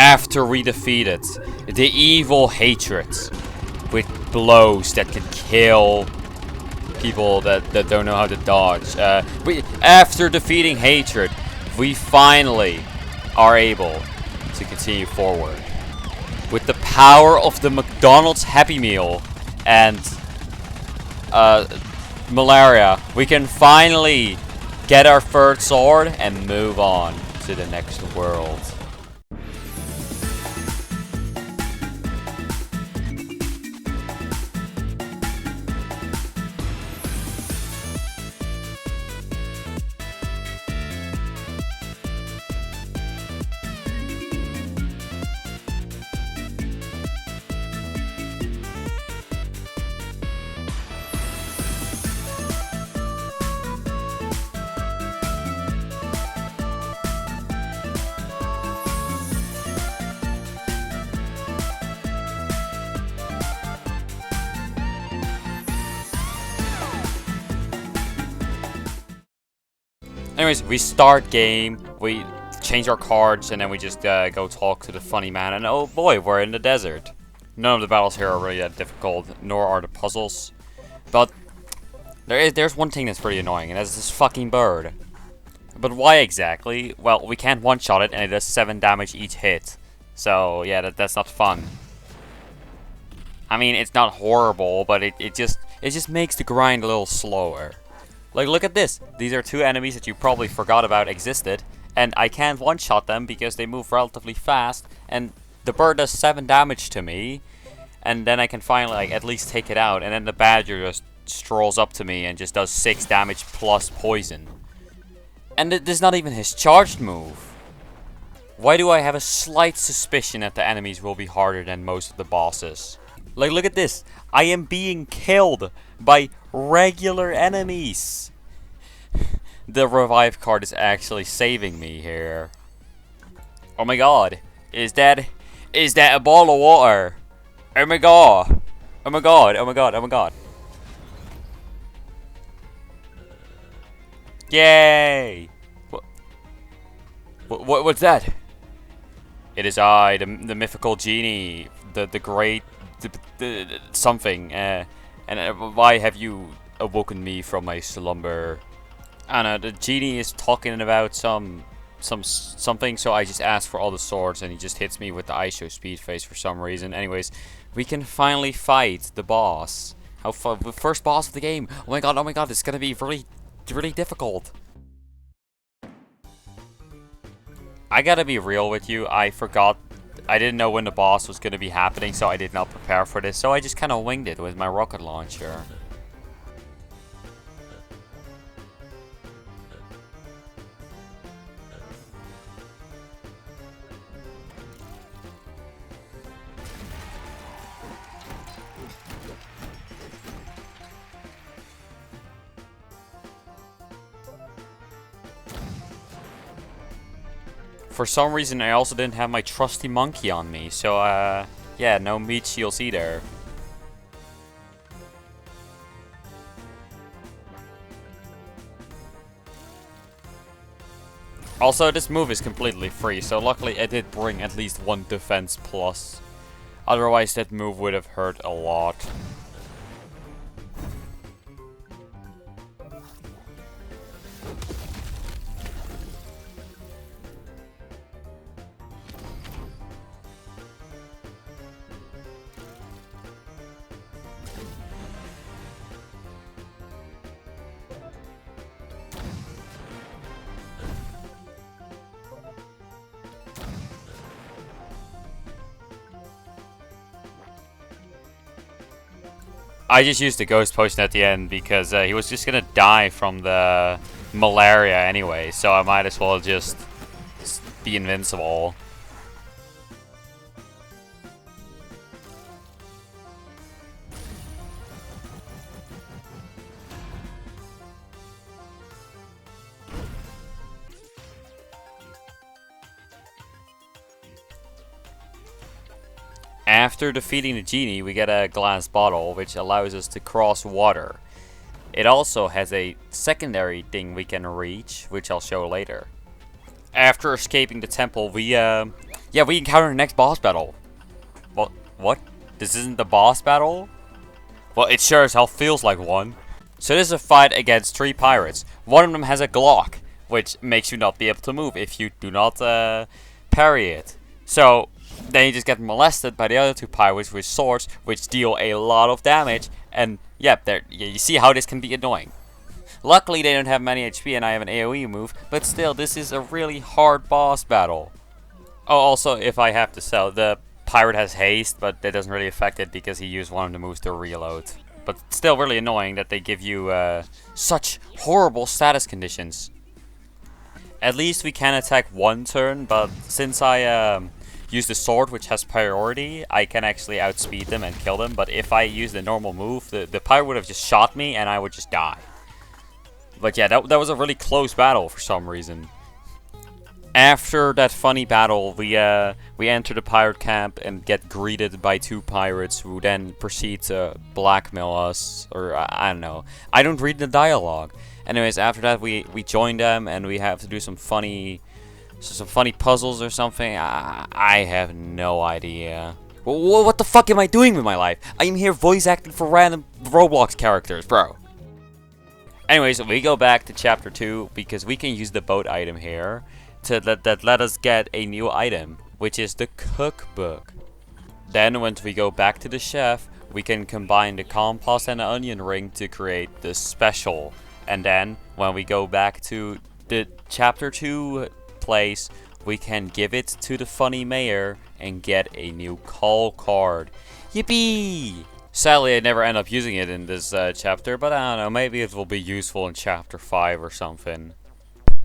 after we defeated the evil hatred with blows that can kill people that don't know how to dodge. After defeating hatred, we finally are able to continue forward. With the power of the McDonald's Happy Meal and malaria, we can finally get our third sword and move on to the next world. Anyways, we start game, we change our cards, and then we just go talk to the funny man, and oh boy, we're in the desert. None of the battles here are really that difficult, nor are the puzzles. But there's one thing that's pretty annoying, and that's this fucking bird. But why exactly? Well, we can't one-shot it, and it does 7 damage each hit. So, yeah, that's not fun. I mean, it's not horrible, but it just makes the grind a little slower. Like, look at this. These are 2 enemies that you probably forgot about existed. And I can't one-shot them because they move relatively fast. And the bird does 7 damage to me. And then I can finally, like, at least take it out. And then the badger just strolls up to me and just does 6 damage plus poison. And this is not even his charged move. Why do I have a slight suspicion that the enemies will be harder than most of the bosses? Like, look at this. I am being killed by regular enemies. The revive card is actually saving me here. Oh my god. Is that a ball of water? Oh my god. Oh my god. Oh my god. Oh my god. Yay. What's that? It is I, the mythical genie, the great something, and why have you awoken me from my slumber? I don't know, the genie is talking about something, so I just ask for all the swords, and he just hits me with the ISO speed face for some reason. Anyways, we can finally fight the boss. How fun! The first boss of the game. Oh my god, it's gonna be really difficult. I gotta be real with you, I didn't know when the boss was going to be happening, so I did not prepare for this, so I just kind of winged it with my rocket launcher. For some reason, I also didn't have my trusty monkey on me, so, yeah, no meat shields either. Also, this move is completely free, so luckily I did bring at least 1 defense plus. Otherwise, that move would have hurt a lot. I just used the ghost potion at the end because he was just gonna die from the malaria anyway, so I might as well just be invincible. After defeating the genie, we get a glass bottle, which allows us to cross water. It also has a secondary thing we can reach, which I'll show later. After escaping the temple, we Yeah, we encounter the next boss battle. What? This isn't the boss battle? Well, it sure as hell feels like one. So this is a fight against 3 pirates. One of them has a Glock, which makes you not be able to move if you do not parry it. So then you just get molested by the other 2 pirates with swords, which deal a lot of damage. And yeah, you see how this can be annoying. Luckily they don't have many HP and I have an AoE move, but still this is a really hard boss battle. Oh, also if I have to sell, the pirate has haste, but that doesn't really affect it because he used one of the moves to reload. But still really annoying that they give you such horrible status conditions. At least we can attack 1 turn, but since I use the sword, which has priority, I can actually outspeed them and kill them. But if I use the normal move, the pirate would have just shot me and I would just die. But yeah, that was a really close battle for some reason. After that funny battle, we enter the pirate camp and get greeted by 2 pirates who then proceed to blackmail us, or I don't know. I don't read the dialogue. Anyways, after that we join them and we have to do some funny puzzles or something. I have no idea. What the fuck am I doing with my life? I am here voice acting for random Roblox characters, bro. Anyways, we go back to chapter 2 because we can use the boat item here to let us get a new item, which is the cookbook. Then once we go back to the chef, we can combine the compost and the onion ring to create the special. And then when we go back to the chapter 2 place, we can give it to the funny mayor and get a new call card. Yippee! Sadly, I never end up using it in this chapter, but I don't know, maybe it will be useful in chapter 5 or something.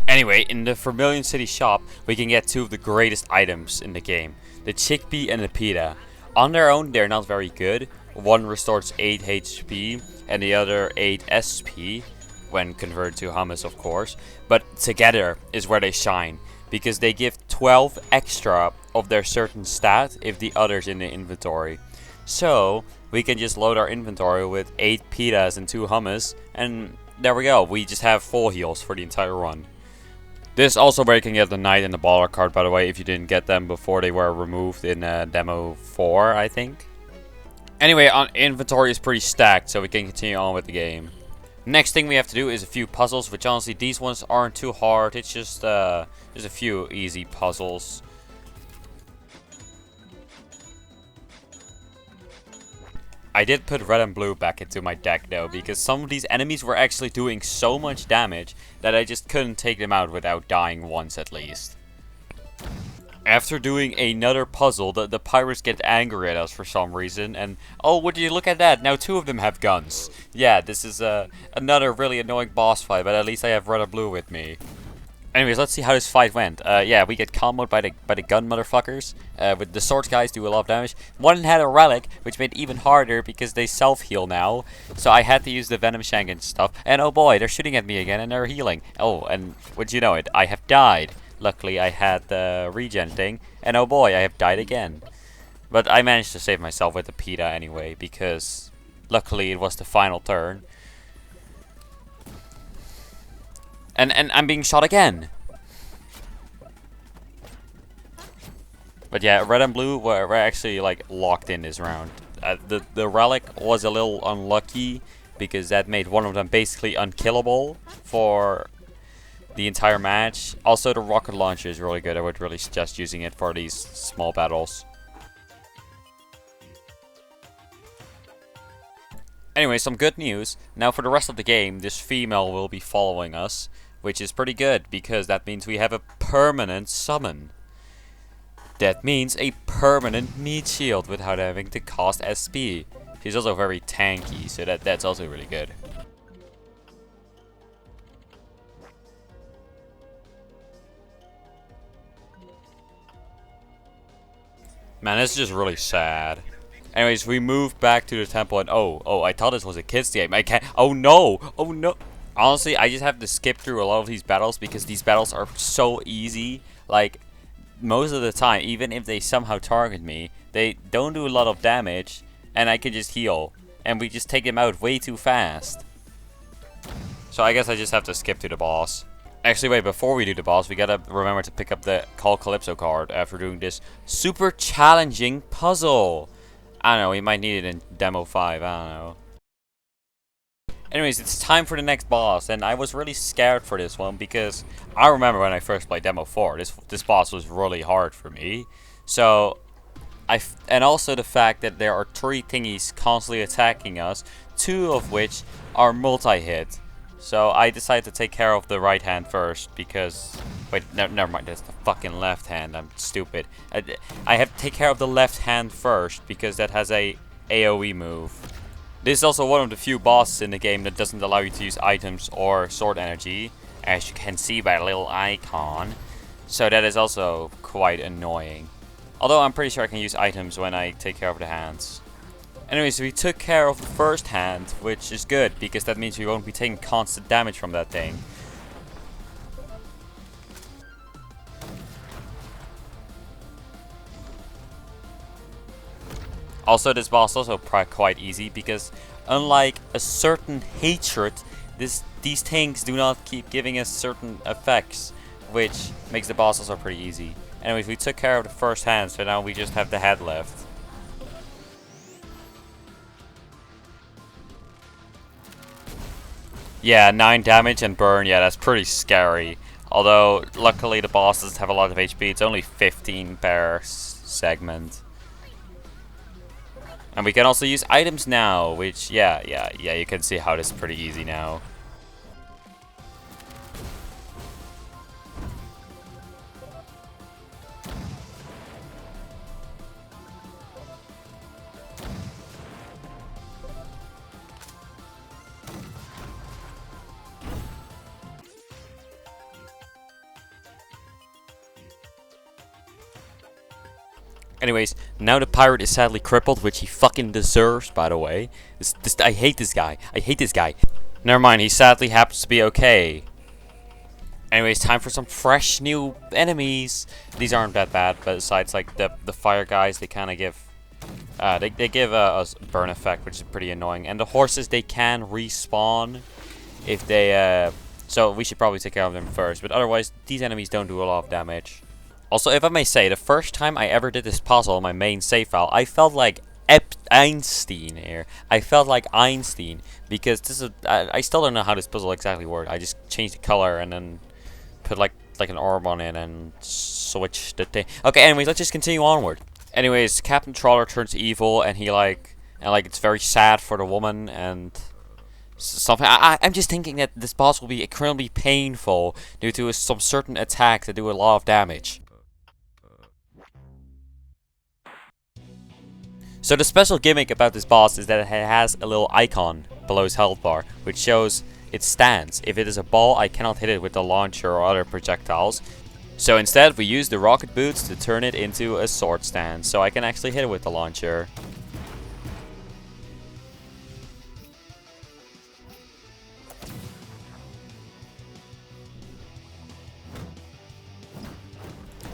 Anyway, in the Vermilion City shop, we can get 2 of the greatest items in the game. The chickpea and the pita. On their own, they're not very good. One restores 8 HP and the other 8 SP, when converted to hummus of course. But together is where they shine, because they give 12 extra of their certain stat if the other's in the inventory. So, we can just load our inventory with 8 pitas and 2 hummus, and there we go. We just have full heals for the entire run. This is also where you can get the Knight and the Baldter card, by the way, if you didn't get them before they were removed in Demo 4, I think. Anyway, our inventory is pretty stacked, so we can continue on with the game. Next thing we have to do is a few puzzles, which honestly, these ones aren't too hard. It's just there's a few easy puzzles. I did put red and blue back into my deck though, because some of these enemies were actually doing so much damage that I just couldn't take them out without dying once at least. After doing another puzzle, the pirates get angry at us for some reason, and oh, would you look at that, now 2 of them have guns. Yeah, this is another really annoying boss fight, but at least I have red and blue with me. Anyways, let's see how this fight went. Yeah, we get comboed by the gun motherfuckers. With the sword guys do a lot of damage. One had a relic, which made it even harder because they self-heal now. So I had to use the venom shank and stuff. And oh boy, they're shooting at me again and they're healing. Oh, and would you know it, I have died. Luckily, I had the regen thing. And oh boy, I have died again. But I managed to save myself with the pita anyway, because luckily it was the final turn. And I'm being shot again. But yeah, red and blue were actually like locked in this round. The relic was a little unlucky because that made one of them basically unkillable for the entire match. Also, the rocket launcher is really good. I would really suggest using it for these small battles. Anyway, some good news. Now for the rest of the game, this female will be following us, which is pretty good because that means we have a permanent summon. That means a permanent meat shield without having to cost SP. She's also very tanky, so that's also really good. Man, this is just really sad. Anyways, we moved back to the temple and oh, I thought this was a kid's game. I can't, oh no. Honestly, I just have to skip through a lot of these battles because these battles are so easy. Like, most of the time, even if they somehow target me, they don't do a lot of damage and I can just heal. And we just take them out way too fast. So I guess I just have to skip to the boss. Actually, wait, before we do the boss, we gotta remember to pick up the Call Calypso card after doing this super challenging puzzle. I don't know, we might need it in Demo 5, I don't know. Anyways, it's time for the next boss, and I was really scared for this one because I remember when I first played Demo 4, this boss was really hard for me. So, and also the fact that there are 3 thingies constantly attacking us, 2 of which are multi-hit. So I decided to take care of the right hand first because... Wait, never mind, that's the fucking left hand, I'm stupid. I have to take care of the left hand first because that has a AoE move. This is also one of the few bosses in the game that doesn't allow you to use items or sword energy, as you can see by the little icon. So that is also quite annoying. Although I'm pretty sure I can use items when I take care of the hands. Anyways, we took care of the first hand, which is good, because that means we won't be taking constant damage from that thing. Also, this boss is also quite easy, because unlike a certain hatred, these things do not keep giving us certain effects, which makes the boss also pretty easy. Anyways, we took care of the first hand, so now we just have the head left. Yeah, 9 damage and burn, yeah, that's pretty scary. Although, luckily the bosses have a lot of HP, it's only 15 per segment. And we can also use items now, which, yeah, you can see how this is pretty easy now. Anyways, now the pirate is sadly crippled, which he fucking deserves, by the way. I hate this guy. I hate this guy. Never mind, he sadly happens to be okay. Anyways, time for some fresh new enemies. These aren't that bad, but besides like the fire guys, they kind of give they give a burn effect, which is pretty annoying. And the horses, they can respawn if they so we should probably take care of them first. But otherwise, these enemies don't do a lot of damage. Also, if I may say, the first time I ever did this puzzle on my main save file, I felt like Einstein here. I felt like Einstein because this is I still don't know how this puzzle exactly worked. I just changed the color and then put like an orb on it and switched the thing. Okay, anyways, let's just continue onward. Anyways, Captain Trawler turns evil and he it's very sad for the woman and something. I'm just thinking that this boss will be incredibly painful due to some certain attacks that do a lot of damage. So the special gimmick about this boss is that it has a little icon below his health bar, which shows its stance. If it is a ball, I cannot hit it with the launcher or other projectiles. So instead, we use the rocket boots to turn it into a sword stance, so I can actually hit it with the launcher.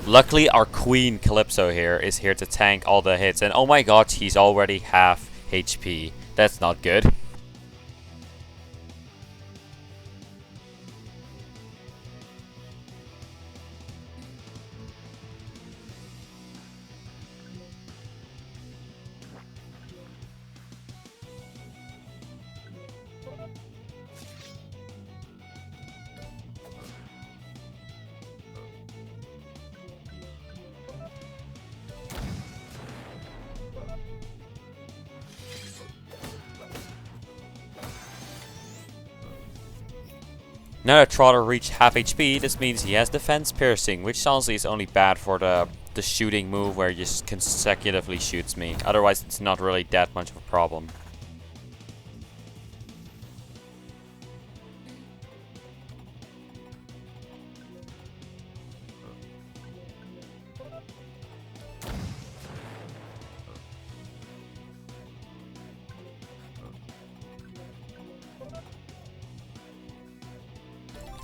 Luckily, our Queen Calypso here is here to tank all the hits, and oh my god, he's already half HP. That's not good. Now that Trotter reached half HP, this means he has defense piercing, which honestly is only bad for the shooting move where he just consecutively shoots me. Otherwise, it's not really that much of a problem.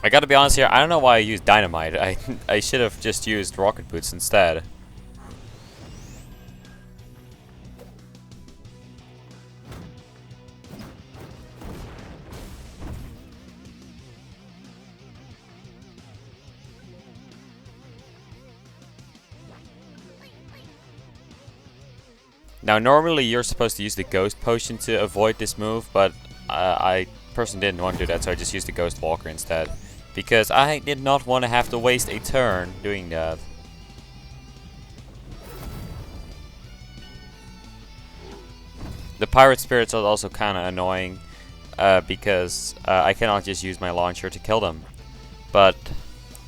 I gotta be honest here, I don't know why I used dynamite. I should have just used rocket boots instead. Now, normally you're supposed to use the Ghost Potion to avoid this move, but I personally didn't want to do that, so I just used the Ghost Walker instead. Because I did not want to have to waste a turn doing that. The Pirate Spirits are also kind of annoying, because I cannot just use my launcher to kill them. But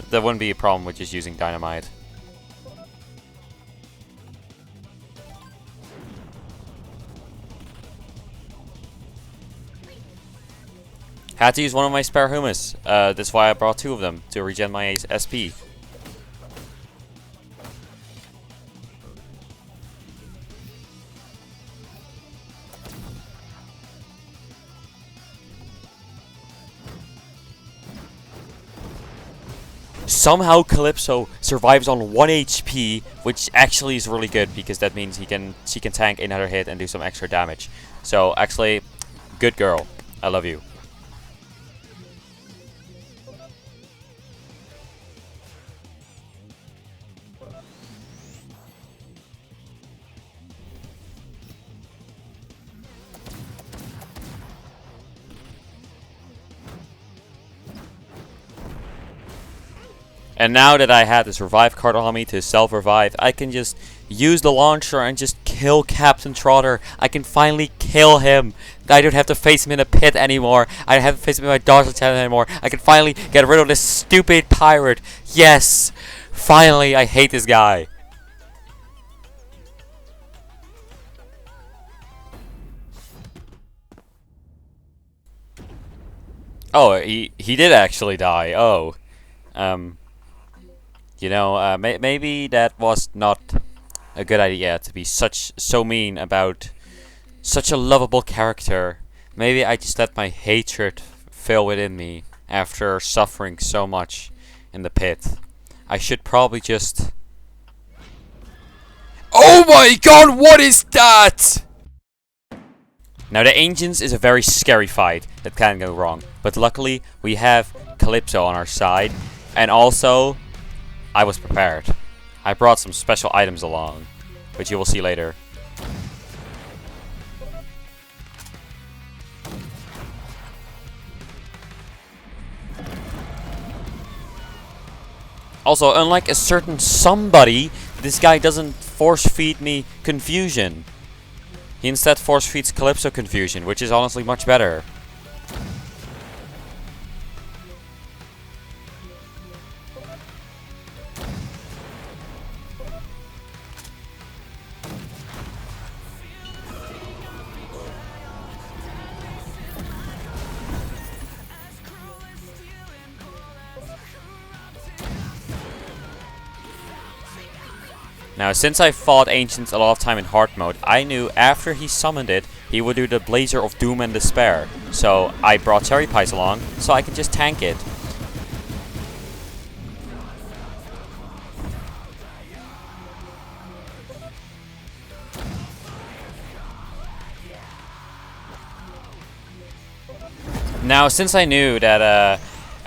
there wouldn't be a problem with just using Dynamite. Had to use one of my spare humus. That's why I brought 2 of them, to regen my SP. Somehow Calypso survives on 1 HP, which actually is really good because that means she can tank another hit and do some extra damage. So actually, good girl. I love you. And now that I had the Survive card on me to self-revive, I can just use the launcher and just kill Captain Trotter. I can finally kill him. I don't have to face him in a pit anymore. I don't have to face him in my dodge channel anymore. I can finally get rid of this stupid pirate. Yes! Finally, I hate this guy. Oh, he did actually die. Oh. You know, maybe that was not a good idea to be so mean about such a lovable character. Maybe I just let my hatred fill within me after suffering so much in the pit. I should probably just... Oh my god, what is that? Now the Ancients is a very scary fight that can go wrong. But luckily, we have Calypso on our side. And also... I was prepared. I brought some special items along, which you will see later. Also, unlike a certain somebody, this guy doesn't force feed me confusion. He instead force feeds Calypso confusion, which is honestly much better. Now, since I fought Ancients a lot of time in hard mode, I knew after he summoned it, he would do the Blazer of Doom and Despair. So I brought Cherry Pies along, so I can just tank it. Now, since I knew that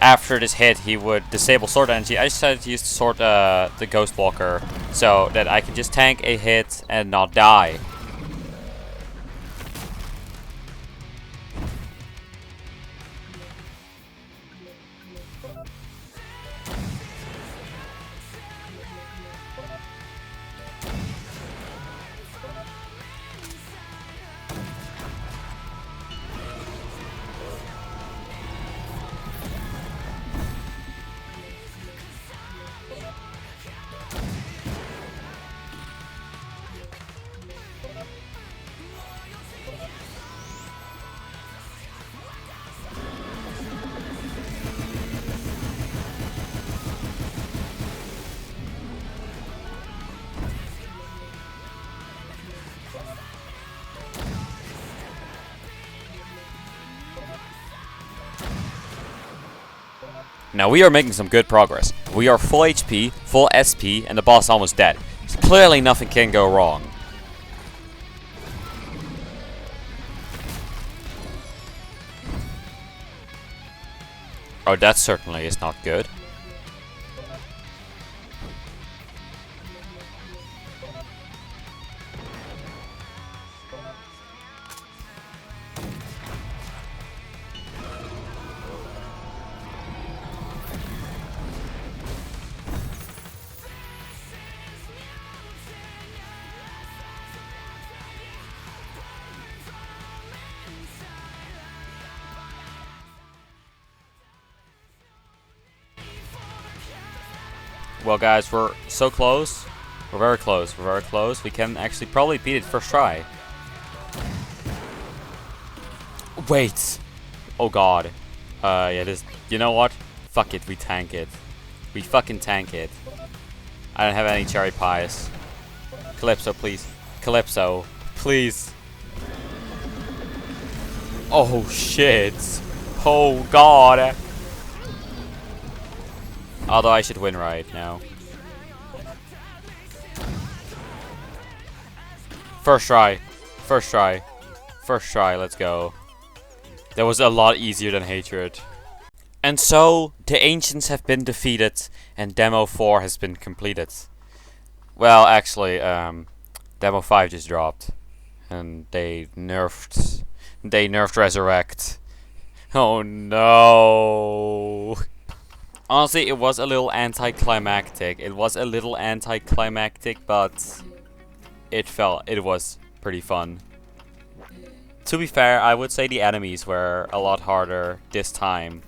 after this hit he would disable Sword Energy, I decided to use the Ghost Walker so that I can just tank a hit and not die. Now we are making some good progress. We are full HP, full SP, and the boss is almost dead. So clearly nothing can go wrong. Oh, that certainly is not good. Well, guys, we're so close. We're very close. We're very close. We can actually probably beat it first try. Wait. Oh, God. Yeah, this... You know what? Fuck it. We tank it. We fucking tank it. I don't have any cherry pies. Calypso, please. Calypso, please. Oh, shit. Oh, God. Although I should win right now. First try. First try. First try, let's go. That was a lot easier than Hatred. And so, the Ancients have been defeated, and Demo 4 has been completed. Well, actually, Demo 5 just dropped. And they nerfed Resurrect. Oh no. Honestly, it was a little anticlimactic. It was a little anticlimactic, but it was pretty fun. To be fair, I would say the enemies were a lot harder this time.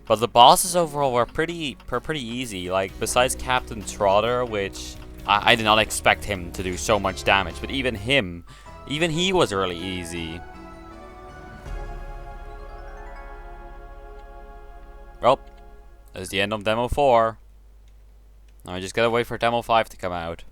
But the bosses overall were pretty easy. Like, besides Captain Trotter, which I did not expect him to do so much damage. But even he was really easy. Well, that's the end of Demo 4. Now I just gotta wait for Demo 5 to come out.